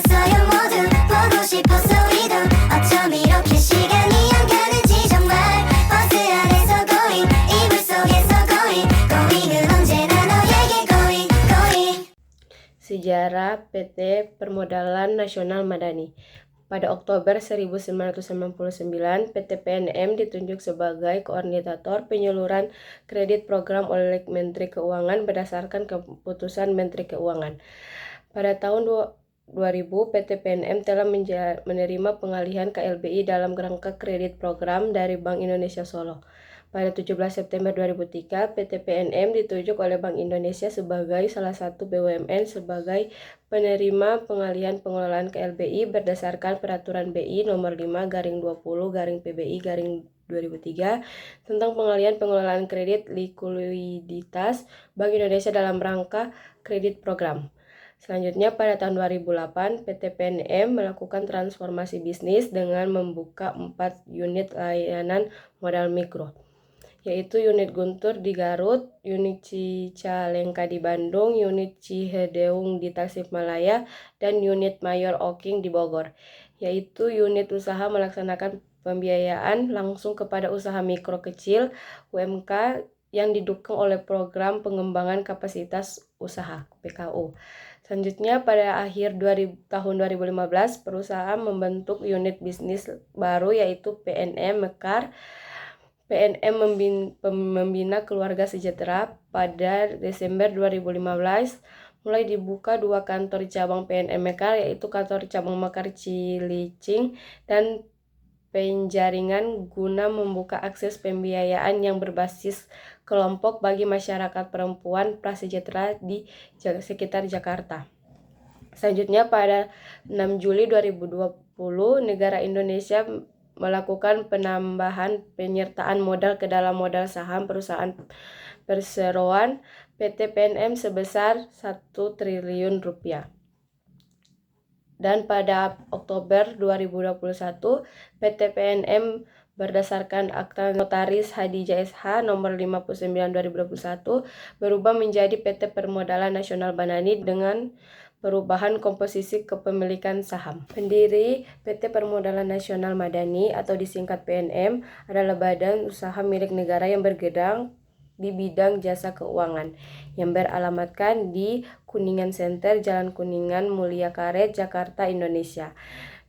있어요 모두 보고 싶었어 우리도 어쩜 이렇게 시간이 안 가는지 정말 버스 안에서 going 이불 속에서 going은 언제나 너에게 going. Sejarah PT Permodalan Nasional Madani. Pada Oktober 1999, PT PNM ditunjuk sebagai koordinator penyaluran kredit program oleh Menteri Keuangan berdasarkan keputusan Menteri Keuangan. Pada tahun 2000, PT PNM telah menerima pengalihan KLBI dalam rangka kredit program dari Bank Indonesia Solo. Pada 17 September 2003, PT PNM ditunjuk oleh Bank Indonesia sebagai salah satu BUMN sebagai penerima pengalihan pengelolaan KLBI berdasarkan Peraturan BI Nomor 5/20/PBI/2003 tentang pengalihan pengelolaan kredit likuiditas Bank Indonesia dalam rangka kredit program. Selanjutnya, pada tahun 2008, PT PNM melakukan transformasi bisnis dengan membuka 4 unit layanan modal mikro, yaitu unit Guntur di Garut, unit Cicalengka di Bandung, unit Cihedeung di Tasikmalaya, dan unit Mayor Oking di Bogor, yaitu unit usaha melaksanakan pembiayaan langsung kepada usaha mikro kecil UMK yang didukung oleh program pengembangan kapasitas usaha PKU. Selanjutnya, pada akhir tahun 2015, perusahaan membentuk unit bisnis baru yaitu PNM Mekar. PNM membina keluarga sejahtera. Pada Desember 2015, mulai dibuka 2 kantor cabang PNM Mekar, yaitu kantor cabang Mekar Cilicing dan Penjaringan guna membuka akses pembiayaan yang berbasis kelompok bagi masyarakat perempuan prasejahtera di sekitar Jakarta. Selanjutnya, pada 6 Juli 2020, negara Indonesia melakukan penambahan penyertaan modal ke dalam modal saham perusahaan perseroan PT PNM sebesar 1 triliun rupiah. Dan pada Oktober 2021, PT PNM berdasarkan Akta Notaris Hadijah SH nomor 59/2021 berubah menjadi PT Permodalan Nasional Madani dengan perubahan komposisi kepemilikan saham. Pendiri PT Permodalan Nasional Madani atau disingkat PNM adalah badan usaha milik negara yang bergerak di bidang jasa keuangan yang beralamatkan di Kuningan Center, Jalan Kuningan, Mulia Karet, Jakarta, Indonesia.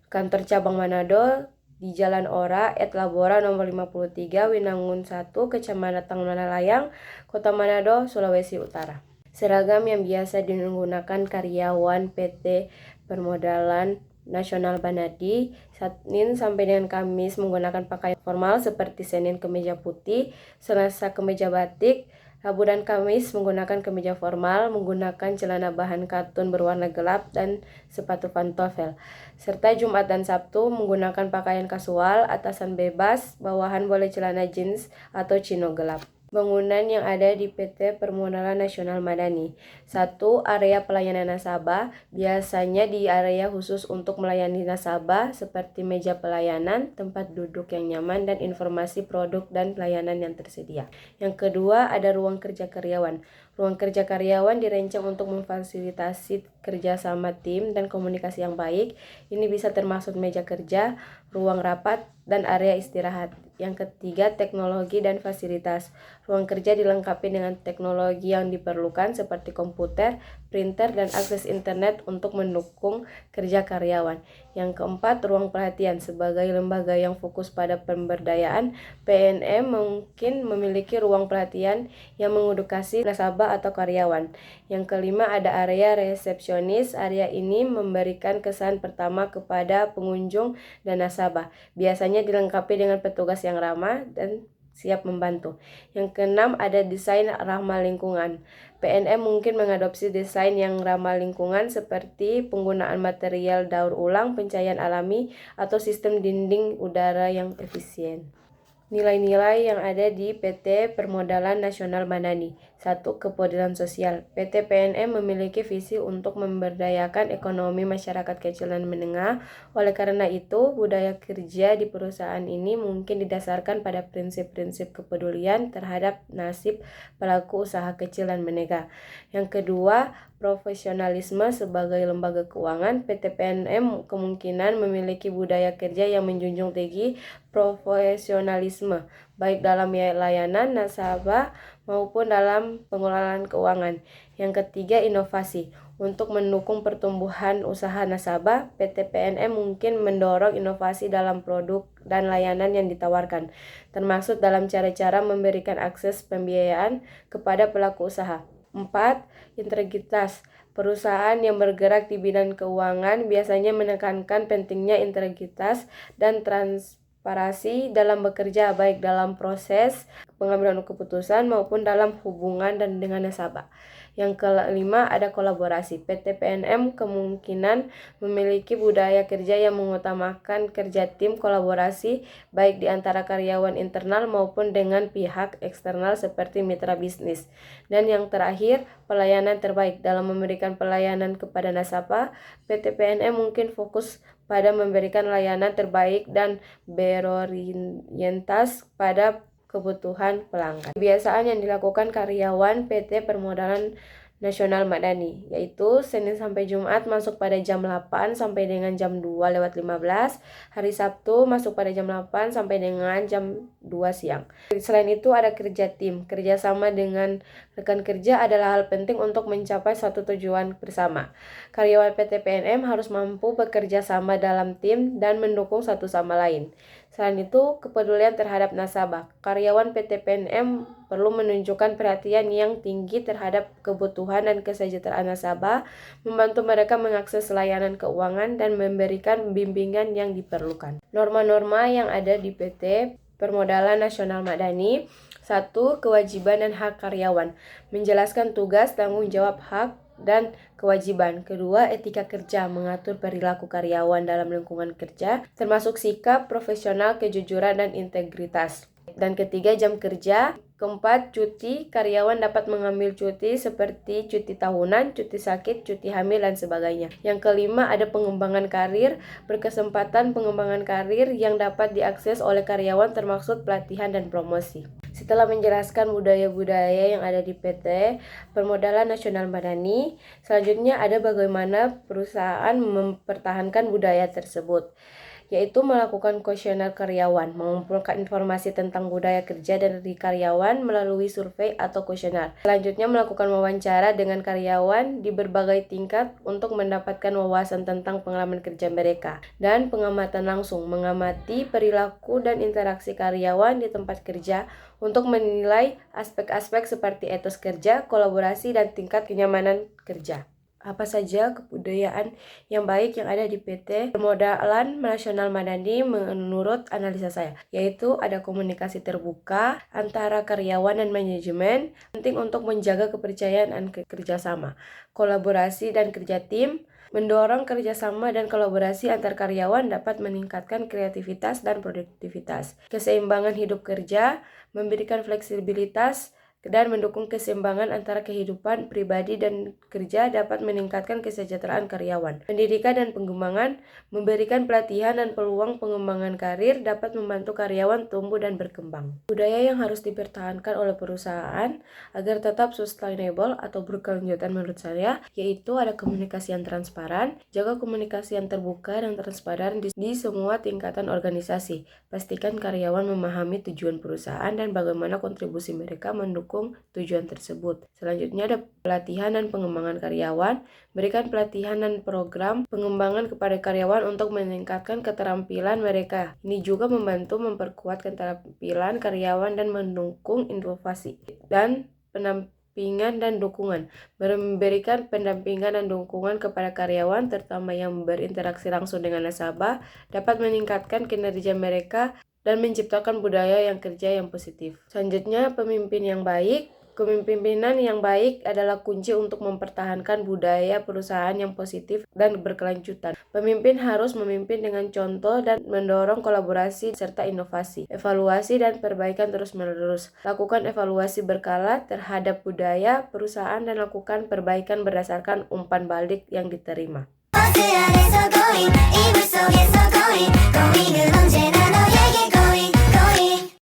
Kantor cabang Manado di Jalan Ora, Labora nomor 53, Winangun 1, Kecamatan Manalayang, Kota Manado, Sulawesi Utara. Seragam yang biasa digunakan karyawan PT Permodalan Nasional Madani Senin sampai dengan Kamis menggunakan pakaian formal seperti Senin kemeja putih, Selasa kemeja batik, Rabu dan Kamis menggunakan kemeja formal, menggunakan celana bahan katun berwarna gelap dan sepatu pantofel, serta Jumat dan Sabtu menggunakan pakaian kasual, atasan bebas, bawahan boleh celana jeans atau chino gelap. Bangunan yang ada di PT Permodalan Nasional Madani. 1. Area pelayanan nasabah. Biasanya di area khusus untuk melayani nasabah seperti meja pelayanan, tempat duduk yang nyaman, dan informasi produk dan pelayanan yang tersedia. Yang kedua, ada ruang kerja karyawan. Ruang kerja karyawan dirancang untuk memfasilitasi kerjasama tim dan komunikasi yang baik. Ini bisa termasuk meja kerja, ruang rapat, dan area istirahat. Yang ketiga, teknologi dan fasilitas. Ruang kerja dilengkapi dengan teknologi yang diperlukan seperti komputer, printer, dan akses internet untuk mendukung kerja karyawan. Yang keempat, ruang pelatihan. Sebagai lembaga yang fokus pada pemberdayaan, PNM mungkin memiliki ruang pelatihan yang mengedukasi nasabah atau karyawan. Yang kelima, ada area resepsionis. Area ini memberikan kesan pertama kepada pengunjung dan nasabah. Biasanya dilengkapi dengan petugas yang ramah dan siap membantu. Yang keenam, ada desain ramah lingkungan. PNM mungkin mengadopsi desain yang ramah lingkungan seperti penggunaan material daur ulang, pencahayaan alami, atau sistem dinding udara yang efisien. Nilai-nilai yang ada di PT Permodalan Nasional Madani. 1. Kepedulian sosial. PT PNM memiliki visi untuk memberdayakan ekonomi masyarakat kecil dan menengah. Oleh karena itu, budaya kerja di perusahaan ini mungkin didasarkan pada prinsip-prinsip kepedulian terhadap nasib pelaku usaha kecil dan menengah. Yang kedua, profesionalisme sebagai lembaga keuangan. PT PNM kemungkinan memiliki budaya kerja yang menjunjung tinggi profesionalisme, baik dalam layanan nasabah maupun dalam pengelolaan keuangan. Yang ketiga, inovasi. Untuk mendukung pertumbuhan usaha nasabah, PT PNM mungkin mendorong inovasi dalam produk dan layanan yang ditawarkan, termasuk dalam cara-cara memberikan akses pembiayaan kepada pelaku usaha. 4. Integritas. Perusahaan yang bergerak di bidang keuangan biasanya menekankan pentingnya integritas dan transparansi dalam bekerja, baik dalam proses pengambilan keputusan maupun dalam hubungan dan dengan nasabah. Yang kelima, ada kolaborasi. PT PNM kemungkinan memiliki budaya kerja yang mengutamakan kerja tim kolaborasi baik di antara karyawan internal maupun dengan pihak eksternal seperti mitra bisnis. Dan yang terakhir, pelayanan terbaik. Dalam memberikan pelayanan kepada nasabah, PT PNM mungkin fokus pada memberikan layanan terbaik dan berorientasi pada kebutuhan pelanggan. Kebiasaan yang dilakukan karyawan PT Permodalan Nasional Madani, yaitu Senin sampai Jumat masuk pada jam 8 sampai dengan jam 2:15, hari Sabtu masuk pada jam 8 sampai dengan jam 2 siang. Selain itu ada kerja tim. Kerjasama dengan rekan kerja adalah hal penting untuk mencapai suatu tujuan bersama. Karyawan PT PNM harus mampu bekerja sama dalam tim dan mendukung satu sama lain. Selain itu, kepedulian terhadap nasabah. Karyawan PT PNM perlu menunjukkan perhatian yang tinggi terhadap kebutuhan dan kesejahteraan nasabah, membantu mereka mengakses layanan keuangan, dan memberikan bimbingan yang diperlukan. Norma-norma yang ada di PT Permodalan Nasional Madani. 1. Kewajiban dan hak karyawan. Menjelaskan tugas, tanggung jawab, hak, dan kewajiban. Kedua, etika kerja, mengatur perilaku karyawan dalam lingkungan kerja, termasuk sikap profesional, kejujuran, dan integritas. Dan ketiga, jam kerja. Keempat, cuti. Karyawan dapat mengambil cuti seperti cuti tahunan, cuti sakit, cuti hamil, dan sebagainya. Yang kelima, ada pengembangan karir. Berkesempatan pengembangan karir yang dapat diakses oleh karyawan termasuk pelatihan dan promosi. Setelah menjelaskan budaya-budaya yang ada di PT Permodalan Nasional Madani, selanjutnya ada bagaimana perusahaan mempertahankan budaya tersebut, yaitu melakukan kuesioner karyawan, mengumpulkan informasi tentang budaya kerja dari karyawan melalui survei atau kuesioner. Selanjutnya melakukan wawancara dengan karyawan di berbagai tingkat untuk mendapatkan wawasan tentang pengalaman kerja mereka. Dan pengamatan langsung, mengamati perilaku dan interaksi karyawan di tempat kerja untuk menilai aspek-aspek seperti etos kerja, kolaborasi, dan tingkat kenyamanan kerja. Apa saja kebudayaan yang baik yang ada di PT Permodalan Nasional Madani menurut analisa saya, yaitu ada komunikasi terbuka antara karyawan dan manajemen, penting untuk menjaga kepercayaan dan kerjasama, kolaborasi dan kerja tim, mendorong kerjasama dan kolaborasi antar karyawan dapat meningkatkan kreativitas dan produktivitas, keseimbangan hidup kerja, memberikan fleksibilitas, dan mendukung keseimbangan antara kehidupan pribadi dan kerja dapat meningkatkan kesejahteraan karyawan. Pendidikan dan pengembangan, memberikan pelatihan dan peluang pengembangan karir dapat membantu karyawan tumbuh dan berkembang. Budaya yang harus dipertahankan oleh perusahaan agar tetap sustainable atau berkelanjutan menurut saya, yaitu ada komunikasi yang transparan, jaga komunikasi yang terbuka dan transparan di semua tingkatan organisasi. Pastikan karyawan memahami tujuan perusahaan dan bagaimana kontribusi mereka mendukung tujuan tersebut. Selanjutnya ada pelatihan dan pengembangan karyawan. Berikan pelatihan dan program pengembangan kepada karyawan untuk meningkatkan keterampilan mereka. Ini juga membantu memperkuat keterampilan karyawan dan mendukung inovasi dan pendampingan dan dukungan. Memberikan pendampingan dan dukungan kepada karyawan, terutama yang berinteraksi langsung dengan nasabah, dapat meningkatkan kinerja mereka dan menciptakan budaya yang kerja yang positif. Selanjutnya, pemimpin yang baik. Kepemimpinan yang baik adalah kunci untuk mempertahankan budaya perusahaan yang positif dan berkelanjutan. Pemimpin harus memimpin dengan contoh dan mendorong kolaborasi serta inovasi, evaluasi dan perbaikan terus-menerus. Lakukan evaluasi berkala terhadap budaya perusahaan dan lakukan perbaikan berdasarkan umpan balik yang diterima. 버스 안에서 going 이불 속에서 going going은 언제나 너에게